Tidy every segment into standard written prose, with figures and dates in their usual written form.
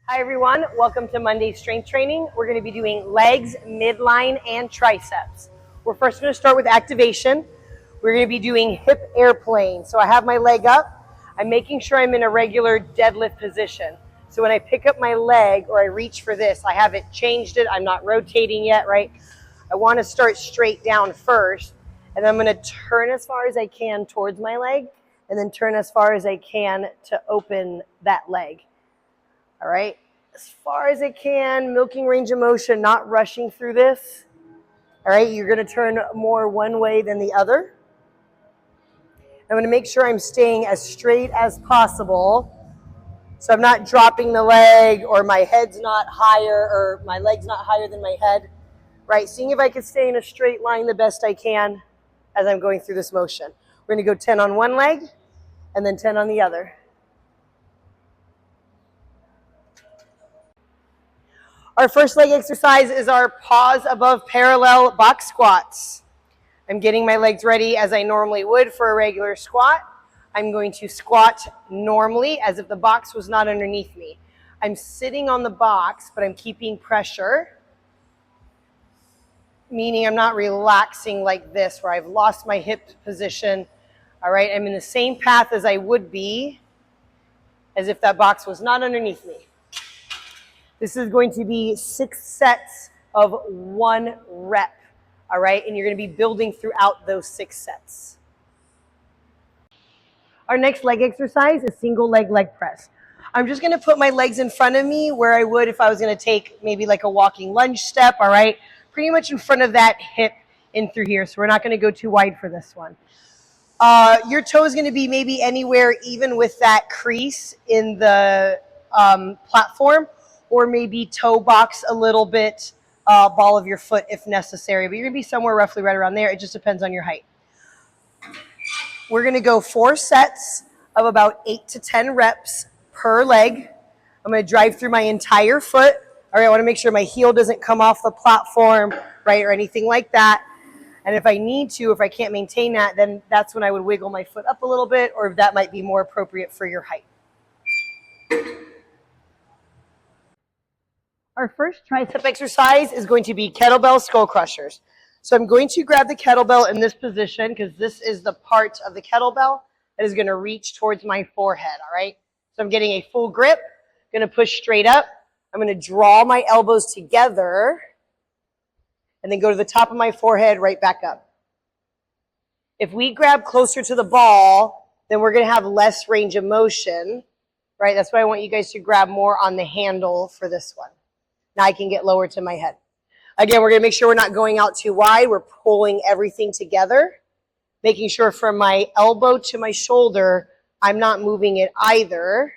Hi everyone, welcome to Monday's strength training. We're going to be doing legs, midline, and triceps. We're first going to start with activation. We're going to be doing hip airplane. So I have my leg up. I'm making sure I'm in a regular deadlift position. So when I pick up my leg or I reach for this, I haven't changed it. I'm not rotating yet, right? I want to start straight down first. And then I'm going to turn as far as I can towards my leg and then turn as far as I can to open that leg. All right, as far as I can, milking range of motion, not rushing through this. All right, you're going to turn more one way than the other. I'm going to make sure I'm staying as straight as possible. So I'm not dropping the leg or my head's not higher or my leg's not higher than my head. Right, seeing if I can stay in a straight line the best I can as I'm going through this motion. We're going to go 10 on one leg and then 10 on the other. Our first leg exercise is our pause above parallel box squats. I'm getting my legs ready as I normally would for a regular squat. I'm going to squat normally as if the box was not underneath me. I'm sitting on the box, but I'm keeping pressure, meaning I'm not relaxing like this where I've lost my hip position. All right, I'm in the same path as I would be as if that box was not underneath me. This is going to be 6 sets of 1 rep, all right? And you're going to be building throughout those 6 sets. Our next leg exercise is single leg press. I'm just going to put my legs in front of me where I would if I was going to take maybe like a walking lunge step, all right? Pretty much in front of that hip in through here, so we're not going to go too wide for this one. Your toe is going to be maybe anywhere even with that crease in the platform, or maybe toe box a little bit, ball of your foot if necessary. But you're going to be somewhere roughly right around there. It just depends on your height. We're going to go 4 sets of about 8 to 10 reps per leg. I'm going to drive through my entire foot. All right, I want to make sure my heel doesn't come off the platform, right, or anything like that. And if I need to, if I can't maintain that, then that's when I would wiggle my foot up a little bit, or if that might be more appropriate for your height. Our first tricep exercise is going to be kettlebell skull crushers. So I'm going to grab the kettlebell in this position because this is the part of the kettlebell that is going to reach towards my forehead, all right? So I'm getting a full grip, going to push straight up. I'm going to draw my elbows together and then go to the top of my forehead, right back up. If we grab closer to the ball, then we're going to have less range of motion, right? That's why I want you guys to grab more on the handle for this one. Now I can get lower to my head. Again, we're going to make sure we're not going out too wide. We're pulling everything together, making sure from my elbow to my shoulder, I'm not moving it either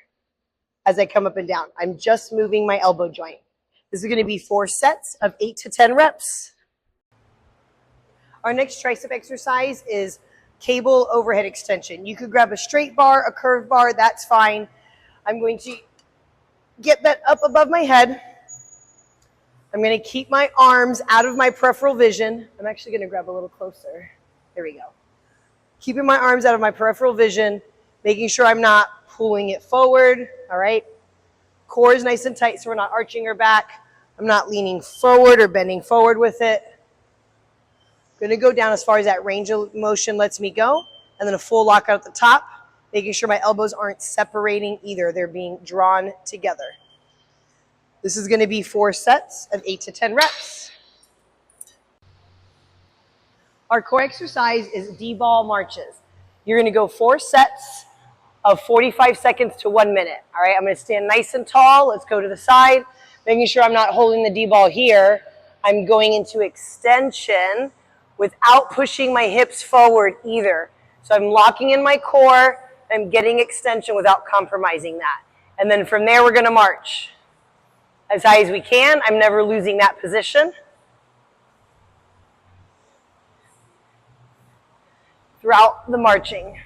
as I come up and down. I'm just moving my elbow joint. This is going to be 4 sets of 8 to 10 reps. Our next tricep exercise is cable overhead extension. You could grab a straight bar, a curved bar, that's fine. I'm going to get that up above my head. I'm going to keep my arms out of my peripheral vision. I'm actually going to grab a little closer. There we go. Keeping my arms out of my peripheral vision, making sure I'm not pulling it forward, all right? Core is nice and tight so we're not arching our back. I'm not leaning forward or bending forward with it. I'm going to go down as far as that range of motion lets me go, and then a full lockout at the top, making sure my elbows aren't separating either. They're being drawn together. This is going to be 4 sets of 8 to 10 reps. Our core exercise is D-ball marches. You're going to go 4 sets of 45 seconds to 1 minute. All right, I'm going to stand nice and tall. Let's go to the side, making sure I'm not holding the D-ball here. I'm going into extension without pushing my hips forward either. So I'm locking in my core. I'm getting extension without compromising that. And then from there, we're going to march as high as we can. I'm never losing that position. Throughout the marching.